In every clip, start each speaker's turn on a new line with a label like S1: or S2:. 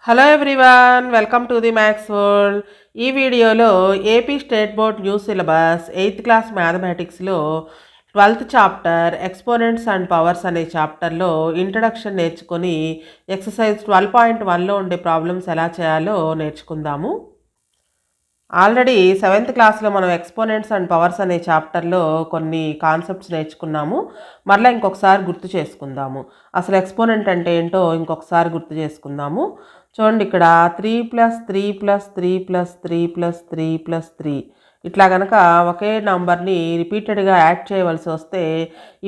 S1: Hello everyone, welcome to the maths world. ఈ వీడియోలో AP state board new syllabus 8th class మ్యాథమెటిక్స్లో 12th chapter exponents and powers అనే చాప్టర్లో introduction నేర్చుకొని exercise 12.1లో ఉండే ప్రాబ్లమ్స్ ఎలా చేయాలో నేర్చుకుందాము. ఆల్రెడీ 7th క్లాస్లో మనం ఎక్స్పోనెంట్స్ అండ్ పవర్స్ అనే చాప్టర్లో కొన్ని కాన్సెప్ట్స్ నేర్చుకున్నాము. మరలా ఇంకొకసారి గుర్తు చేసుకుందాము. అసలు ఎక్స్పోనెంట్ అంటే ఏంటో ఇంకొకసారి గుర్తు చేసుకుందాము. చూడండి, ఇక్కడ 3+3+3+3+3+3 ఇట్లా కనుక ఒకే నంబర్ని రిపీటెడ్గా యాడ్ చేయవలసి వస్తే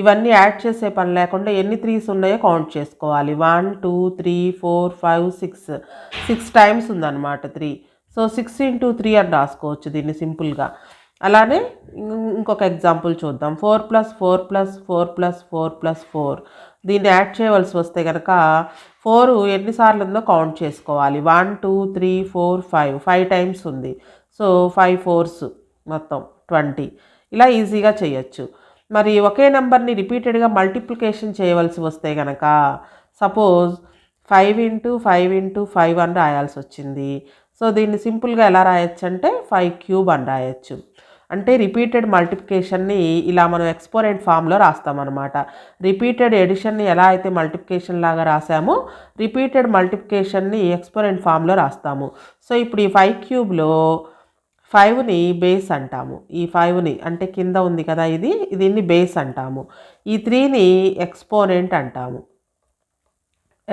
S1: ఇవన్నీ యాడ్ చేసే పని లేకుండా ఎన్ని త్రీస్ ఉన్నాయో కౌంట్ చేసుకోవాలి. 1 2 3 4 5 6 6 టైమ్స్ ఉందన్నమాట 3. సో 6 × 3 అని రాసుకోవచ్చు దీన్ని సింపుల్గా. అలానే ఇంకొక ఎగ్జాంపుల్ చూద్దాం. 4+4+4+4+4 దీన్ని యాడ్ చేయవలసి వస్తే కనుక 4 ఎన్నిసార్లు ఉందో కౌంట్ చేసుకోవాలి. 1 2 3 4 5 టైమ్స్ ఉంది. సో 5 4s మొత్తం 20. ఇలా ఈజీగా చేయొచ్చు. మరి ఒకే నెంబర్ని రిపీటెడ్గా మల్టిప్లికేషన్ చేయవలసి వస్తే కనుక సపోజ్ 5 × 5 × 5 అని రాయాల్సి వచ్చింది. సో దీన్ని సింపుల్గా ఎలా రాయొచ్చు అంటే 5³ అని రాయొచ్చు. అంటే రిపీటెడ్ మల్టిప్లికేషన్ని ఇలా మనం ఎక్స్పోనెంట్ ఫామ్లో రాస్తామన్నమాట. రిపీటెడ్ ఎడిషన్ని ఎలా అయితే మల్టిప్లికేషన్ లాగా రాసామో రిపీటెడ్ మల్టిప్లికేషన్ని ఎక్స్పోనెంట్ ఫామ్లో రాస్తాము. సో ఇప్పుడు ఈ 5³ 5ని బేస్ అంటాము. ఈ 5ని అంటే కింద ఉంది కదా, దీన్ని బేస్ అంటాము. ఈ 3ని ఎక్స్పోనెంట్ అంటాము.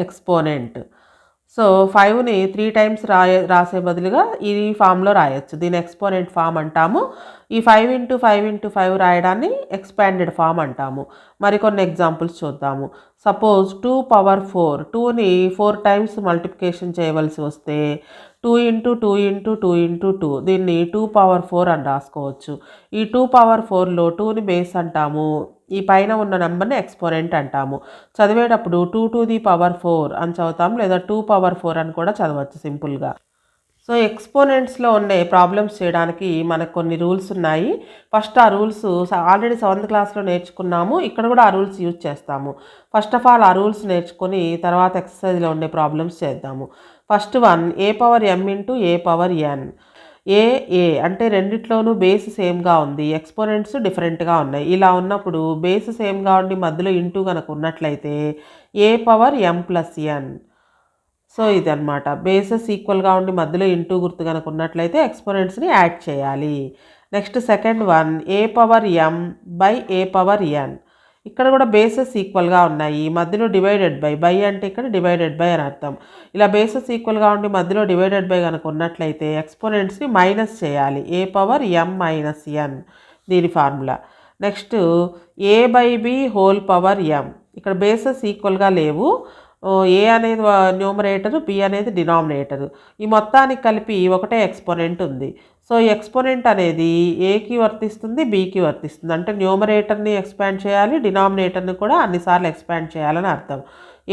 S1: ఎక్స్పోనెంట్. సో 5ని 3 టైమ్స్ రాసే బదులుగా ఈ ఫామ్లో రాయొచ్చు. దీని ఎక్స్పోనెంట్ ఫామ్ అంటాము. ఈ 5 × 5 × 5 రాయడాన్ని ఎక్స్పాండెడ్ ఫామ్ అంటాము. మరికొన్ని ఎగ్జాంపుల్స్ చూద్దాము. సపోజ్ 2⁴ 2ని 4 టైమ్స్ మల్టిప్లికేషన్ చేయవలసి వస్తే 2 × 2 × 2 × 2 దీన్ని 2⁴ అని రాసుకోవచ్చు. ఈ 2⁴లో 2ని బేస్ అంటాము. ఈ పైన ఉన్న నెంబర్ని ఎక్స్పోనెంట్ అంటాము. చదివేటప్పుడు 2⁴ అని చదువుతాము, లేదా 2⁴ అని కూడా చదవచ్చు సింపుల్గా. సో ఎక్స్పోనెంట్స్లో ఉండే ప్రాబ్లమ్స్ చేయడానికి మనకు కొన్ని రూల్స్ ఉన్నాయి. ఫస్ట్ ఆ రూల్స్ ఆల్రెడీ 7th క్లాస్లో నేర్చుకున్నాము. ఇక్కడ కూడా ఆ రూల్స్ యూజ్ చేస్తాము. ఫస్ట్ ఆఫ్ ఆల్ ఆ రూల్స్ నేర్చుకొని తర్వాత ఎక్సర్సైజ్లో ఉండే ప్రాబ్లమ్స్ చేద్దాము. First one, a⁴m × a⁴n. ఏ అంటే రెండిట్లోనూ బేస్ సేమ్గా ఉంది, ఎక్స్పోనెంట్స్ డిఫరెంట్గా ఉన్నాయి. ఇలా ఉన్నప్పుడు బేస్ సేమ్గా ఉండి మధ్యలో ఇంటూ కనుక ఉన్నట్లయితే a⁴m+n. సో ఇదన్నమాట, బేసెస్ ఈక్వల్గా ఉండి మధ్యలో ఇంటూ గుర్తు కనుక ఉన్నట్లయితే ఎక్స్పోనెంట్స్ని యాడ్ చేయాలి. Next second one, a⁴m/a⁴n. ఇక్కడ కూడా బేసెస్ ఈక్వల్గా ఉన్నాయి, మధ్యలో డివైడెడ్ బై అంటే ఇక్కడ డివైడెడ్ బై అని అర్థం. ఇలా బేసెస్ ఈక్వల్గా ఉండి మధ్యలో డివైడెడ్ బై కనుక ఉన్నట్లయితే ఎక్స్పోనెంట్స్ని మైనస్ చేయాలి. a⁴m−n దీని ఫార్ములా. Next a/b⁴m. ఇక్కడ బేసెస్ ఈక్వల్గా లేవు. ఏ అనేది న్యూమరేటరు, బి అనేది డినామినేటరు. ఈ మొత్తానికి కలిపి ఒకటే ఎక్స్పోనెంట్ ఉంది. సో ఈ ఎక్స్పోనెంట్ అనేది ఏకి వర్తిస్తుంది, బికి వర్తిస్తుంది. అంటే న్యూమరేటర్ని ఎక్స్పాండ్ చేయాలి, డినామినేటర్ని కూడా అన్నిసార్లు ఎక్స్పాండ్ చేయాలని అర్థం.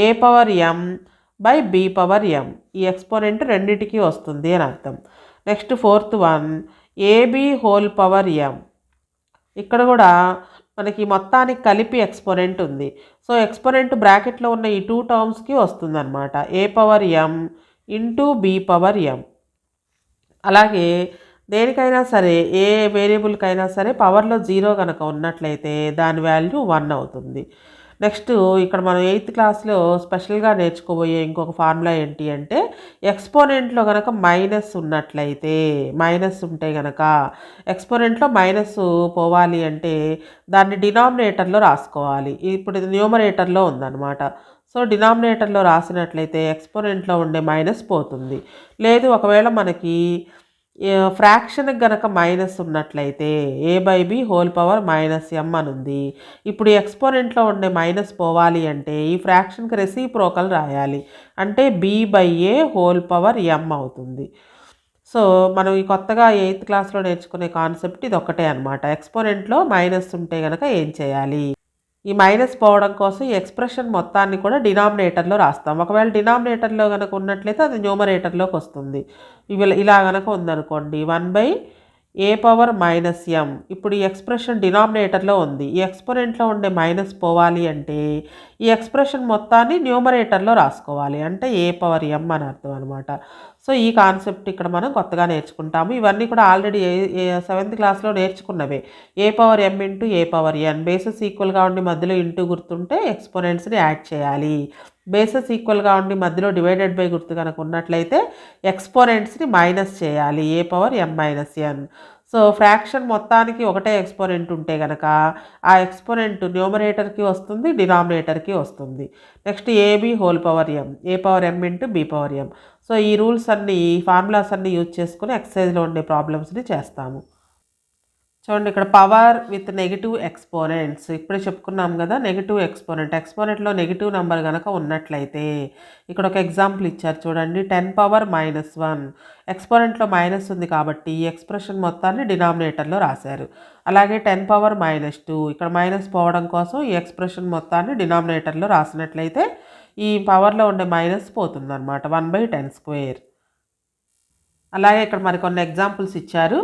S1: a⁴m/b⁴m ఈ ఎక్స్పోనెంట్ రెండింటికి వస్తుంది అని అర్థం. Next fourth one, ab⁴m. ఇక్కడ కూడా మనకి మొత్తానికి కలిపి ఎక్స్పోనెంట్ ఉంది. సో ఎక్స్పోనెంట్ బ్రాకెట్లో ఉన్న ఈ 2 టర్మ్స్కి వస్తుంది అనమాట, a⁴m × b⁴m. అలాగే దేనికైనా సరే, ఏ వేరియబుల్కైనా సరే పవర్లో 0 కనుక ఉన్నట్లయితే దాని వాల్యూ 1 అవుతుంది. నెక్స్ట్ ఇక్కడ మనం 8th క్లాస్లో స్పెషల్గా నేర్చుకోబోయే ఇంకొక ఫార్ములా ఏంటి అంటే, ఎక్స్పోనెంట్లో కనుక మైనస్ ఉన్నట్లయితే, మైనస్ ఉంటే కనుక ఎక్స్పోనెంట్లో మైనస్ పోవాలి అంటే దాన్ని డినామినేటర్లో రాసుకోవాలి. ఇప్పుడు ఇది న్యూమరేటర్లో ఉందన్నమాట. సో డినామినేటర్లో రాసినట్లయితే ఎక్స్పోనెంట్లో ఉండే మైనస్ పోతుంది. లేదు ఒకవేళ మనకి ఫ్రాక్షన్కి గనక మైనస్ ఉన్నట్లయితే a/b⁴ అని ఉంది. ఇప్పుడు ఎక్స్పోనెంట్లో ఉండే మైనస్ పోవాలి అంటే ఈ ఫ్రాక్షన్కి రెసిప్రోకల్ రాయాలి, అంటే b/a⁴m అవుతుంది. సో మనం ఈ కొత్తగా 8th క్లాస్లో నేర్చుకునే కాన్సెప్ట్ ఇది ఒక్కటే అనమాట. ఎక్స్పోనెంట్లో మైనస్ ఉంటే కనుక ఏం చేయాలి, ఈ మైనస్ పోవడం కోసం ఈ ఎక్స్ప్రెషన్ మొత్తాన్ని కూడా డినామినేటర్లో రాస్తాం. ఒకవేళ డినామినేటర్లో కనుక ఉన్నట్లయితే అది న్యూమరేటర్లోకి వస్తుంది. ఇలా కనుక ఉందనుకోండి, 1/a ఏ పవర్ మైనస్ ఎం. ఇప్పుడు ఈ ఎక్స్ప్రెషన్ డినామినేటర్లో ఉంది. ఈ ఎక్స్పోనెంట్లో ఉండే మైనస్ పోవాలి అంటే ఈ ఎక్స్ప్రెషన్ మొత్తాన్ని న్యూమరేటర్లో రాసుకోవాలి. అంటే ఏ పవర్ ఎం అని అర్థం అనమాట. సో ఈ కాన్సెప్ట్ ఇక్కడ మనం కొత్తగా నేర్చుకుంటాము. ఇవన్నీ కూడా ఆల్రెడీ 7th క్లాస్లో నేర్చుకున్నవే. ఏ పవర్ ఎం ఇంటూ ఏ పవర్ ఎన్. బేసెస్ ఈక్వల్గా ఉండి మధ్యలో ఇంటూ గుర్తుంటే ఎక్స్పోనెంట్స్ని యాడ్ చేయాలి. బేసెస్ ఈక్వల్గా ఉండి మధ్యలో డివైడెడ్ బై గుర్తు కనుక ఉన్నట్లయితే ఎక్స్పోనెంట్స్ని మైనస్ చేయాలి. ఏ పవర్ ఎం మైనస్ ఎన్. సో ఫ్రాక్షన్ మొత్తానికి ఒకటే ఎక్స్పోనెంట్ ఉంటే కనుక ఆ ఎక్స్పోనెంట్ న్యూమరేటర్కి వస్తుంది, డినామినేటర్కి వస్తుంది. నెక్స్ట్ ఏబి హోల్ పవర్ ఎం. ఏ పవర్ ఎం ఇంటూ బి పవర్ ఎం. సో ఈ రూల్స్ అన్నీ, ఈ ఫార్ములాస్ అన్నీ యూజ్ చేసుకుని ఎక్సర్సైజ్లో ఉండే ప్రాబ్లమ్స్ని చేస్తాము. చూడండి, ఇక్కడ పవర్ విత్ నెగిటివ్ ఎక్స్పోనెంట్స్. ఇప్పుడే చెప్పుకున్నాం కదా, నెగిటివ్ ఎక్స్పోనెంట్లో నెగిటివ్ నెంబర్ కనుక ఉన్నట్లయితే ఇక్కడ ఒక ఎగ్జాంపుల్ ఇచ్చారు చూడండి. 10 పవర్ మైనస్ 1. ఎక్స్పోనెంట్లో మైనస్ ఉంది కాబట్టి ఈ ఎక్స్ప్రెషన్ మొత్తాన్ని డినామినేటర్లో రాశారు. అలాగే 10 పవర్ మైనస్ 2. ఇక్కడ మైనస్ పోవడం కోసం ఈ ఎక్స్ప్రెషన్ మొత్తాన్ని డినామినేటర్లో రాసినట్లయితే ఈ పవర్లో ఉండే మైనస్ పోతుందన్నమాట. 1/10². అలాగే ఇక్కడ మరి కొన్ని ఎగ్జాంపుల్స్ ఇచ్చారు.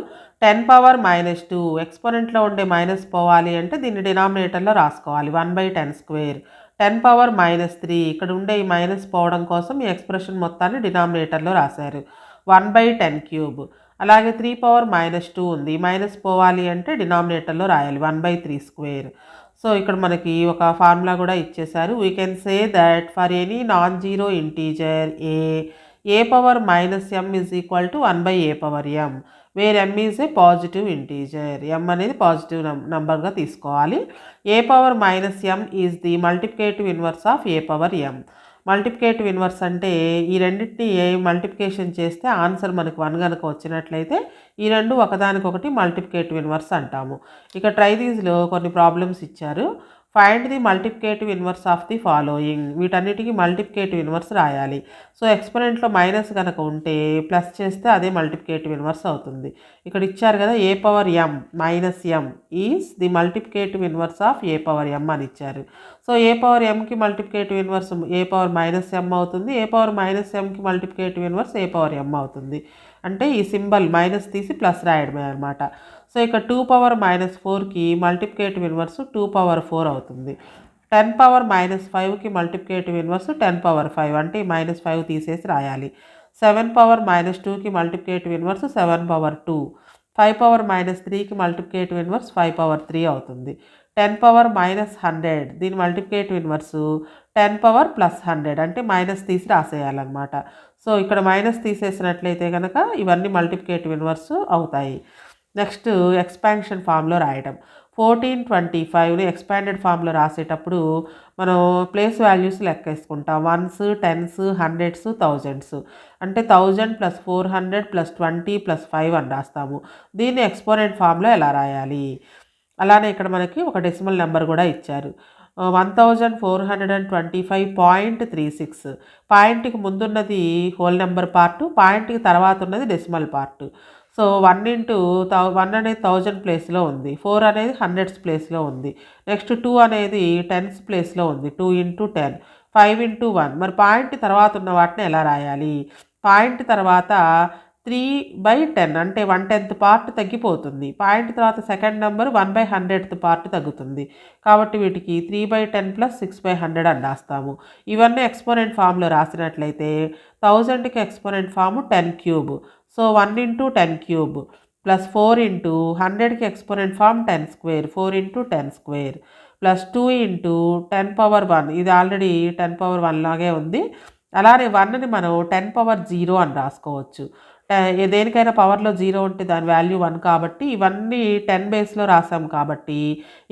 S1: 10 పవర్ మైనస్ 2. ఎక్స్పోనెంట్లో ఉండే మైనస్ పోవాలి అంటే దీన్ని డినామినేటర్లో రాసుకోవాలి. 1/10². 10 పవర్ మైనస్ 3. ఇక్కడ ఉండే ఈ మైనస్ పోవడం కోసం ఈ ఎక్స్ప్రెషన్ మొత్తాన్ని డినామినేటర్లో రాశారు. 1/10³. అలాగే 3 పవర్ మైనస్ 2 ఉంది. మైనస్ పోవాలి అంటే డినామినేటర్లో రాయాలి. 1/3². సో ఇక్కడ మనకి ఒక ఫార్ములా కూడా ఇచ్చేశారు. We can say that for any non zero integer A power minus M is equal to 1/a power M, where M is a positive integer. M అనేది పాజిటివ్ నంబర్గా తీసుకోవాలి. A power minus M is the multiplicative inverse of A power M. Multiplicative inverse అంటే ఈ రెండింటిని ఏ multiplication చేస్తే answer మనకు 1 కనుక వచ్చినట్లయితే ఈ రెండు ఒకదానికొకటి మల్టిప్లికేటివ్ ఇన్వర్స్ అంటాము. ఇక ట్రై దీస్లో కొన్ని ప్రాబ్లమ్స్ ఇచ్చారు. Find the multiplicative inverse of the following. వీటన్నిటికీ మల్టిప్లికేటివ్ ఇన్వర్స్ రాయాలి. సో ఎక్స్పోనెంట్లో మైనస్ కనుక ఉంటే ప్లస్ చేస్తే అదే మల్టిప్లికేటివ్ ఇన్వర్స్ అవుతుంది. ఇక్కడ ఇచ్చారు కదా, A power M minus M is the multiplicative inverse of A power M అని ఇచ్చారు. సో ఏ పవర్ ఎంకి multiplicative inverse A power minus M అవుతుంది. ఏ పవర్ మైనస్ ఎంకి multiplicative inverse A power M అవుతుంది. అంటే ఈ సింబల్ మైనస్ తీసి plus రాయడమే అనమాట. సో ఇక్కడ 2 పవర్ మైనస్ 4కి మల్టిప్లికేటివ్ ఇన్వర్స్ 2 పవర్ 4 అవుతుంది. 10 పవర్ మైనస్ 5కి మల్టిప్లికేటివ్ ఇన్వర్స్ 10 పవర్ 5, అంటే మైనస్ 5 తీసేసి రాయాలి. 7 పవర్ మైనస్ 2కి multiplicative inverse 7 power 2. 5 power minus 3కి మల్టిప్లికేటివ్ ఇన్వర్స్ 5 పవర్ 3 అవుతుంది. 10 పవర్ మైనస్ 100, దీని మల్టిప్లికేటివ్ ఇన్వర్స్ 10 పవర్ ప్లస్ 100, అంటే మైనస్ తీసి రాసేయాలన్నమాట. సో ఇక్కడ మైనస్ తీసేసినట్లయితే కనుక ఇవన్నీ మల్టిప్లికేటివ్ ఇన్వర్స్ అవుతాయి. నెక్స్ట్ ఎక్స్పాన్షన్ ఫామ్లో రాయడం. 1425ని ఎక్స్పాండెడ్ ఫామ్లో రాసేటప్పుడు మనం ప్లేస్ వాల్యూస్ లెక్కేసుకుంటాం. 1s, 10s, 100s, 1000s. అంటే 1000 + 400 + 20 + 5 అని రాస్తాము. దీన్ని ఎక్స్పోనెంట్ ఫామ్లో ఎలా రాయాలి? అలానే ఇక్కడ మనకి ఒక డెసిమల్ నెంబర్ కూడా ఇచ్చారు. 1425.36. పాయింట్కి ముందున్నది హోల్ నెంబర్ పార్టు, పాయింట్కి తర్వాత ఉన్నది డెసిమల్ పార్టు. సో 1 అనేది 1000 ప్లేస్లో ఉంది, 4 అనేది 100s ప్లేస్లో ఉంది, నెక్స్ట్ 2 అనేది 10s ప్లేస్లో ఉంది, 2 × 10, 5 × 1. మరి పాయింట్ తర్వాత ఉన్న వాటిని ఎలా రాయాలి? పాయింట్ తర్వాత 3/10 అంటే 1/10th పార్ట్ తగ్గిపోతుంది. పాయింట్ తర్వాత సెకండ్ నెంబర్ 1/100th పార్ట్ తగ్గుతుంది. కాబట్టి వీటికి 3/10 + 6/100 అని రాస్తాము. ఇవన్నీ ఎక్స్పోనెంట్ ఫామ్లో రాసినట్లయితే 1000కి ఎక్స్పోనెంట్ ఫామ్ 10³ సో 1 × 10³ + 4 × 100కి ఎక్స్పోనెంట్ ఫామ్ 10², 4 × 10² + 2 × 10 పవర్ 1. ఇది ఆల్రెడీ 10 పవర్ 1 లాగే ఉంది. అలానే 1ని మనం 10 పవర్ 0 అని రాసుకోవచ్చు. దేనికైనా పవర్లో 0 ఉంటే దాని వాల్యూ 1 కాబట్టి ఇవన్నీ 10 బేస్లో రాసాము కాబట్టి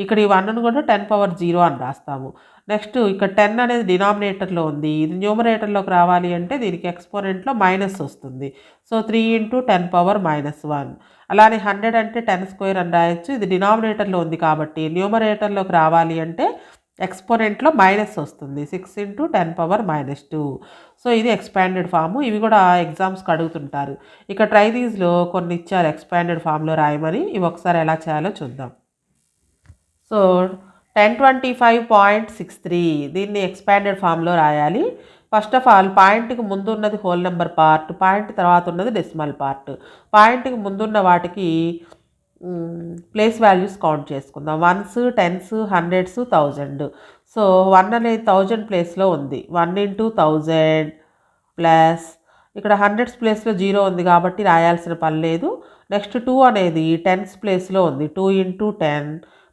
S1: ఇక్కడ ఈ 1ను కూడా 10 పవర్ 0 అని రాస్తాము. నెక్స్ట్ ఇక్కడ 10 అనేది డినామినేటర్లో ఉంది. ఇది న్యూమరేటర్లోకి రావాలి అంటే దీనికి ఎక్స్పోనెంట్లో మైనస్ వస్తుంది. So 3 × 10 power -1. అలానే 100 అంటే 10² అని రాయొచ్చు. ఇది డినామినేటర్లో ఉంది కాబట్టి న్యూమరేటర్లోకి రావాలి అంటే ఎక్స్పోనెంట్లో మైనస్ వస్తుంది. 6 × 10 పవర్ -2. సో ఇది ఎక్స్పాండెడ్ ఫాము. ఇవి కూడా ఎగ్జామ్స్కి అడుగుతుంటారు. ఇక ట్రై దీస్లో కొన్ని ఇచ్చారు ఎక్స్పాండెడ్ ఫామ్లో రాయమని. ఇవి ఒకసారి ఎలా చేయాలో చూద్దాం. సో 1025.63 దీన్ని ఎక్స్పాండెడ్ ఫామ్లో రాయాలి. ఫస్ట్ ఆఫ్ ఆల్ పాయింట్కి ముందు ఉన్నది హోల్ నెంబర్ పార్ట్, పాయింట్ తర్వాత ఉన్నది డెసిమల్ పార్ట్. పాయింట్కి ముందున్న వాటికి ప్లేస్ వాల్యూస్ కౌంట్ చేసుకుందాం. 1s, 10s, 100s, 1000. సో 1 అనేది 1000 ప్లేస్లో ఉంది. 1 × 1000 ప్లస్ ఇక్కడ 100s ప్లేస్లో 0 ఉంది కాబట్టి రాయాల్సిన పని లేదు. నెక్స్ట్ 2 అనేది 10s ప్లేస్లో ఉంది. 2 × 10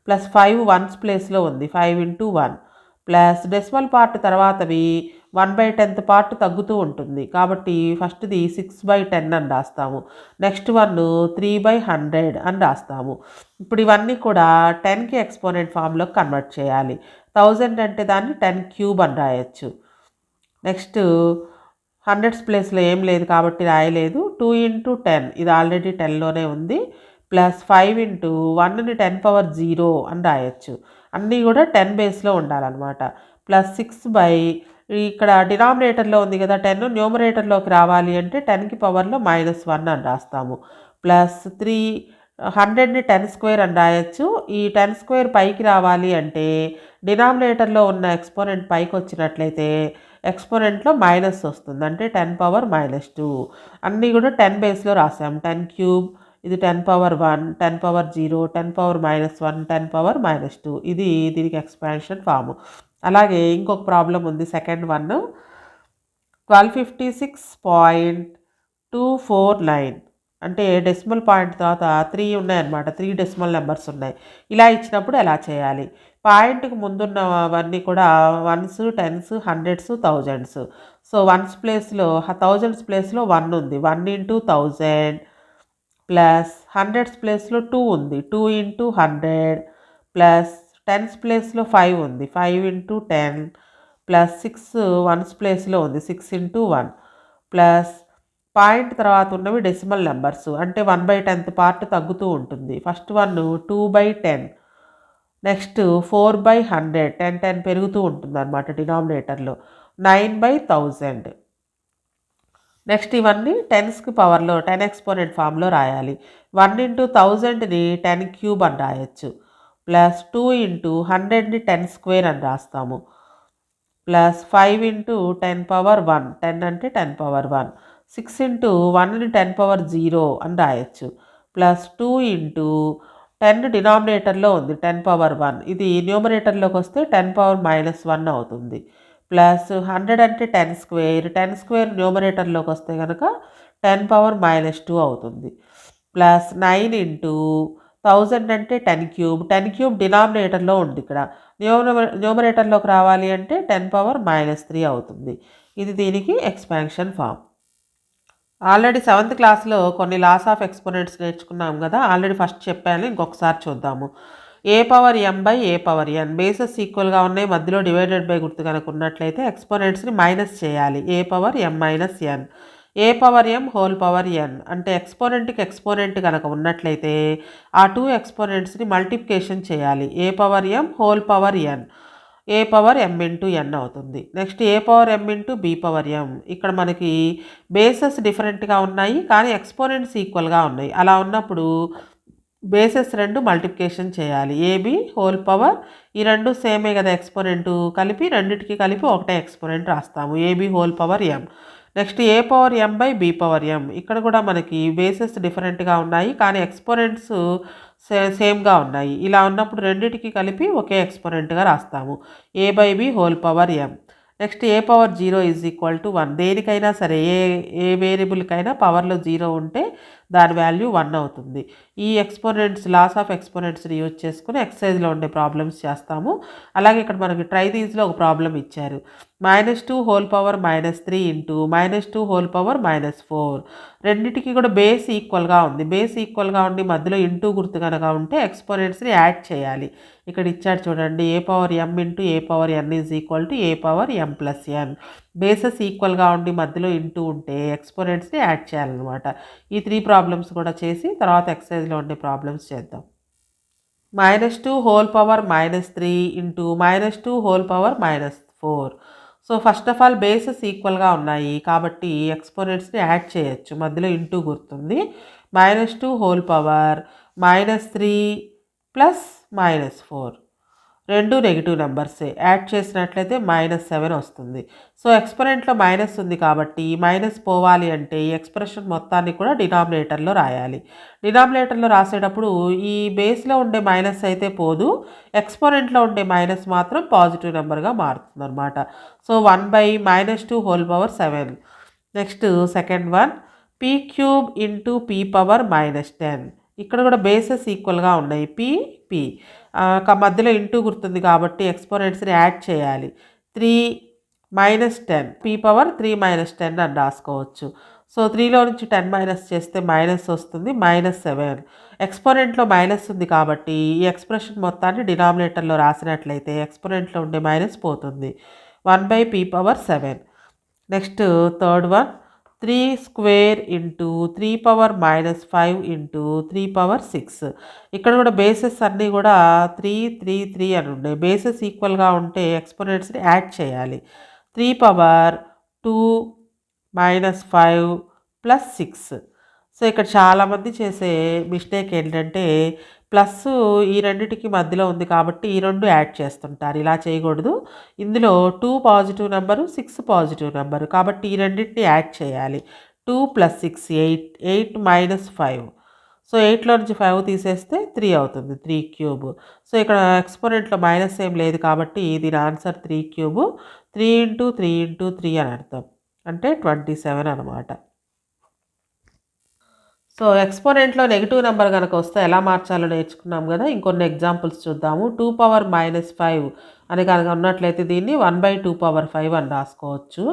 S1: ప్లస్ 5 1s ప్లేస్లో ఉంది. 5 × 1 ప్లస్ డెసిమల్ పార్ట్ తర్వాతవి 1/10th పార్ట్ తగ్గుతూ ఉంటుంది కాబట్టి ఫస్ట్ది 6/10 అని రాస్తాము. నెక్స్ట్ 1 3/100 అని రాస్తాము. ఇప్పుడు ఇవన్నీ కూడా 10కి ఎక్స్పోనెంట్ ఫామ్లోకి కన్వర్ట్ చేయాలి. 1000 అంటే దాన్ని 10³ అని రాయొచ్చు. నెక్స్ట్ 100s ప్లేస్లో ఏం లేదు కాబట్టి రాయలేదు. 2 × 10 ఇది ఆల్రెడీ 10లోనే ఉంది. ప్లస్ 5 × 1ని 10⁻0 అని రాయొచ్చు. అన్నీ కూడా 10 బేస్లో ఉండాలన్నమాట. ప్లస్ 6 ఇక్కడ డినామినేటర్లో ఉంది కదా 10, న్యూమరేటర్లోకి రావాలి అంటే 10కి పవర్లో -1 అని రాస్తాము. ప్లస్ 100ని 10² అని రాయొచ్చు. ఈ 10² పైకి రావాలి అంటే డినామినేటర్లో ఉన్న ఎక్స్పోనెంట్ పైకి వచ్చినట్లయితే ఎక్స్పోనెంట్లో మైనస్ వస్తుంది, అంటే 10⁻2. అన్నీ కూడా 10 బేస్లో రాసాము. 10³ ఇది 10⁻1, 10⁻0, 10⁻−1, 10⁻−2. ఇది దీనికి ఎక్స్పాన్షన్ ఫాము. అలాగే ఇంకొక ప్రాబ్లం ఉంది, సెకండ్ వన్. 1256.249 అంటే డెసిమల్ పాయింట్ తర్వాత 3 ఉన్నాయన్నమాట. 3 డెసిమల్ నెంబర్స్ ఉన్నాయి. ఇలా ఇచ్చినప్పుడు ఎలా చేయాలి? పాయింట్కి ముందున్నవన్నీ కూడా 1s, 10s, 100s, 1000s. So 1s ప్లేస్లో 1000s ప్లేస్లో 1 ఉంది. 1 × 1000 ప్లస్ 100s ప్లేస్లో 2 ఉంది. 2 × 100 ప్లస్ 10s ప్లేస్లో 5 ఉంది. 5 × 10 ప్లస్ 6 1s ప్లేస్లో ఉంది. 6 × 1 ప్లస్ పాయింట్ తర్వాత ఉన్నవి డెసిమల్ నెంబర్స్, అంటే 1/10th పార్ట్ తగ్గుతూ ఉంటుంది. ఫస్ట్ వన్ 2/10, నెక్స్ట్ 4/100, 10 10 పెరుగుతూ ఉంటుంది అనమాట డినామినేటర్లో. 9/1000. నెక్స్ట్ ఇవన్నీ 10స్కి పవర్లో 10 ఎక్స్పోనెంట్ ఫామ్లో రాయాలి. 1 × 1000ని 10³ అని రాయొచ్చు. ప్లస్ 2 × 100ని 10² అని రాస్తాము. ప్లస్ 5 × 10⁻1, 10 అంటే 10⁻1. 6 × 1ని 10⁻0 అని రాయొచ్చు. ప్లస్ 2 × 10 డినామినేటర్లో ఉంది 10⁻1, ఇది న్యూమరేటర్లోకి వస్తే 10⁻−1 అవుతుంది. ప్లస్ 100 అంటే 10², 10² న్యూమరేటర్లోకి వస్తే కనుక 10⁻−2 అవుతుంది. ప్లస్ 9 × 1000 అంటే 10³ 10³ డినామినేటర్లో ఉంది. ఇక్కడ న్యూమరేటర్లోకి రావాలి అంటే 10⁻−3 అవుతుంది. ఇది దీనికి ఎక్స్పాన్షన్ ఫామ్. ఆల్రెడీ 7th క్లాస్లో కొన్ని లాస్ ఆఫ్ ఎక్స్పోనెంట్స్ నేర్చుకున్నాం కదా, ఆల్రెడీ ఫస్ట్ చెప్పాను, ఇంకొకసారి చూద్దాము. a⁻m/a⁻n బేసెస్ ఈక్వల్గా ఉన్నాయి, మధ్యలో డివైడెడ్ బై గుర్తు కనుక ఉన్నట్లయితే ఎక్స్పోనెంట్స్ని మైనస్ చేయాలి. a⁻m−n, a⁻m⁴n అంటే ఎక్స్పోనెంట్కి ఎక్స్పోనెంట్ కనుక ఉన్నట్లయితే ఆ 2 ఎక్స్పోనెంట్స్ని మల్టిప్లికేషన్ చేయాలి. a⁻m⁴n a⁻m × n అవుతుంది. నెక్స్ట్ a⁻m⁴m ఇక్కడ మనకి బేసెస్ డిఫరెంట్గా ఉన్నాయి కానీ ఎక్స్పోనెంట్స్ ఈక్వల్గా ఉన్నాయి. అలా ఉన్నప్పుడు బేసెస్ 2 మల్టిప్లికేషన్ చేయాలి. ab⁴ ఈ రెండు సేమే కదా ఎక్స్పోనెంట్, కలిపి రెండింటికి కలిపి ఒకటే ఎక్స్పోనెంట్ రాస్తాము, ab⁴m. నెక్స్ట్ a⁻m/b⁴m ఇక్కడ కూడా మనకి బేసెస్ డిఫరెంట్గా ఉన్నాయి కానీ ఎక్స్పోనెంట్స్ సేమ్గా ఉన్నాయి. ఇలా ఉన్నప్పుడు రెండింటికి కలిపి ఒకే ఎక్స్పోనెంట్గా రాస్తాము, a/b⁴m. Next a⁻0 = 1. దేనికైనా సరే ఏ వేరియబుల్కైనా పవర్లో 0 ఉంటే దాని వాల్యూ 1 అవుతుంది. ఈ ఎక్స్పోనెంట్స్ లాస్ ఆఫ్ ఎక్స్పోనెంట్స్ని యూజ్ చేసుకుని ఎక్సర్సైజ్లో ఉండే ప్రాబ్లమ్స్ చేస్తాము. అలాగే ఇక్కడ మనకి ట్రై దీస్లో ఒక ప్రాబ్లం ఇచ్చారు. -2⁻³ -3 × -2⁻4 రెండింటికి కూడా బేస్ ఈక్వల్గా ఉంది. బేస్ ఈక్వల్గా ఉండి మధ్యలో ఇంటూ గుర్తు కనుక ఉంటే ఎక్స్పోనెంట్స్ని యాడ్ చేయాలి. ఇక్కడ ఇచ్చాడు చూడండి, a⁻m × a⁻n a⁻m+n. బేసెస్ ఈక్వల్గా ఉండి మధ్యలో ఇంటూ ఉంటే ఎక్స్పోనెంట్స్ని యాడ్ చేయాలన్నమాట. ఈ 3 ప్రాబ్లమ్స్ కూడా చేసి తర్వాత ఎక్సర్సైజ్లో ఉండే ప్రాబ్లమ్స్ చేద్దాం. -2⁻³ -2⁻4. So first of all bases ఈక్వల్గా ఉన్నాయి కాబట్టి ఎక్స్పోనెంట్స్ని యాడ్ చేయొచ్చు, మధ్యలో ఇంటూ గుర్తుంది. -2⁻³ -3 + -4 రెండు నెగిటివ్ నెంబర్సే. యాడ్ చేసినట్లయితే -7 వస్తుంది. సో ఎక్స్‌పోనెంట్‌లో మైనస్ ఉంది కాబట్టి మైనస్ పోవాలి అంటే ఈ ఎక్స్‌ప్రెషన్ మొత్తాన్ని కూడా డినామినేటర్‌లో రాయాలి. డినామినేటర్‌లో రాసేటప్పుడు ఈ బేస్‌లో ఉండే మైనస్ అయితే పోదు. ఎక్స్‌పోనెంట్‌లో ఉండే మైనస్ మాత్రం పాజిటివ్ నెంబర్‌గా మారుతుందనమాట. So 1/-2^7. Next second one p³ into p⁻−10. ఇక్కడ కూడా బేసెస్ ఈక్వల్గా ఉన్నాయి. పి మధ్యలో ఇంటూ గుర్తుంది కాబట్టి ఎక్స్పోనెంట్స్ని యాడ్ చేయాలి. 3-10 p⁻3-10 అని రాసుకోవచ్చు. సో 3లో నుంచి 10 మైనస్ చేస్తే మైనస్ వస్తుంది, -7. ఎక్స్పోనెంట్లో మైనస్ ఉంది కాబట్టి ఈ ఎక్స్ప్రెషన్ మొత్తాన్ని డినామినేటర్లో రాసినట్లయితే ఎక్స్పోనెంట్లో ఉండే మైనస్ పోతుంది. 1/p⁻7. Next third one 3² into 3⁻−5 into 3/6. ఇక్కడ కూడా బేసెస్ అన్నీ కూడా 3 అని ఉన్నాయి. బేసెస్ ఈక్వల్గా ఉంటే ఎక్స్పోనెంట్స్ని యాడ్ చేయాలి. 3⁻2−5 + 6. సో ఇక్కడ చాలామంది చేసే మిస్టేక్ ఏంటంటే ప్లస్ ఈ రెండిటికి మధ్యలో ఉంది కాబట్టి ఈ రెండు యాడ్ చేస్తుంటారు. ఇలా చేయకూడదు. ఇందులో 2 పాజిటివ్ నెంబరు, 6 పాజిటివ్ నెంబరు కాబట్టి ఈ రెండింటిని యాడ్ చేయాలి. 2 + 6 8, 8-5. సో 8లో నుంచి 5 తీసేస్తే 3 అవుతుంది, 3³ సో ఇక్కడ ఎక్స్పోనెంట్లో మైనస్ ఏం లేదు కాబట్టి దీని ఆన్సర్ 3³ 3 × 3 × 3 అని అర్థం, అంటే 27 అనమాట. సో ఎక్స్పోనెంట్లో నెగిటివ్ నెంబర్ కనుక వస్తే ఎలా మార్చాలో నేర్చుకున్నాం కదా. ఇంకొన్ని ఎగ్జాంపుల్స్ చూద్దాము. 2⁻−5 అని కనుక ఉన్నట్లయితే దీన్ని 1/2⁵ అని రాసుకోవచ్చు.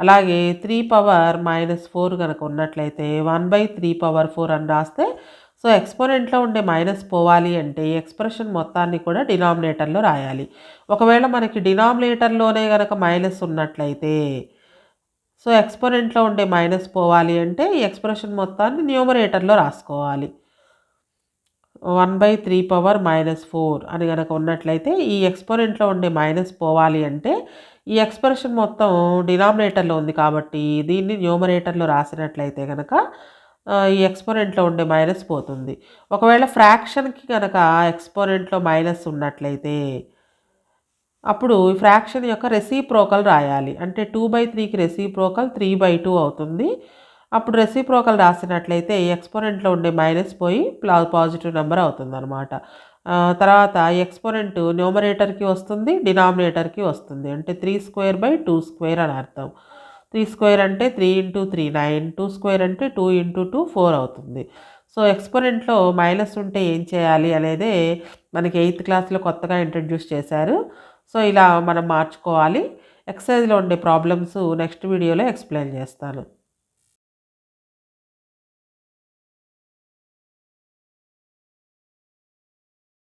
S1: అలాగే 3⁻−4 కనుక ఉన్నట్లయితే 1/3⁴ అని రాస్తే సో ఎక్స్పోనెంట్లో ఉండే మైనస్ పోవాలి అంటే ఈ ఎక్స్ప్రెషన్ మొత్తాన్ని కూడా డినామినేటర్లో రాయాలి. ఒకవేళ మనకి డినామినేటర్లోనే కనుక మైనస్ ఉన్నట్లయితే సో ఎక్స్పోనెంట్లో ఉండే మైనస్ పోవాలి అంటే ఈ ఎక్స్ప్రెషన్ మొత్తాన్ని న్యూమరేటర్లో రాసుకోవాలి. 1/3⁻−4 అని కనుక ఉన్నట్లయితే ఈ ఎక్స్పోనెంట్లో ఉండే మైనస్ పోవాలి అంటే ఈ ఎక్స్ప్రెషన్ మొత్తం డినామినేటర్లో ఉంది కాబట్టి దీన్ని న్యూమరేటర్లో రాసినట్లయితే కనుక ఈ ఎక్స్పోనెంట్లో ఉండే మైనస్ పోతుంది. ఒకవేళ ఫ్రాక్షన్కి కనుక ఎక్స్పోనెంట్లో మైనస్ ఉన్నట్లయితే అప్పుడు ఈ ఫ్రాక్షన్ యొక్క రెసిప్రోకల్ రాయాలి. అంటే 2/3కి రెసిప్రోకల్ 3/2 అవుతుంది. అప్పుడు రెసిప్రోకల్ రాసినట్లయితే ఎక్స్పోనెంట్లో ఉండే మైనస్ పోయి పాజిటివ్ నెంబర్ అవుతుందన్నమాట. తర్వాత ఎక్స్పోనెంట్ న్యూమరేటర్కి వస్తుంది, డినామినేటర్కి వస్తుంది. అంటే 3² అని అర్థం. 3² అంటే 3 × 3 9, 2² అంటే 2 × 2 4 అవుతుంది. సో ఎక్స్పోనెంట్లో మైనస్ ఉంటే ఏం చేయాలి అనేదే మనకి 8th క్లాస్లో కొత్తగా ఇంట్రడ్యూస్ చేశారు. సో ఇలా మనం మార్చుకోవాలి. ఎక్సర్సైజ్లో ఉండే ప్రాబ్లమ్స్ నెక్స్ట్ వీడియోలో ఎక్స్ప్లెయిన్ చేస్తాను.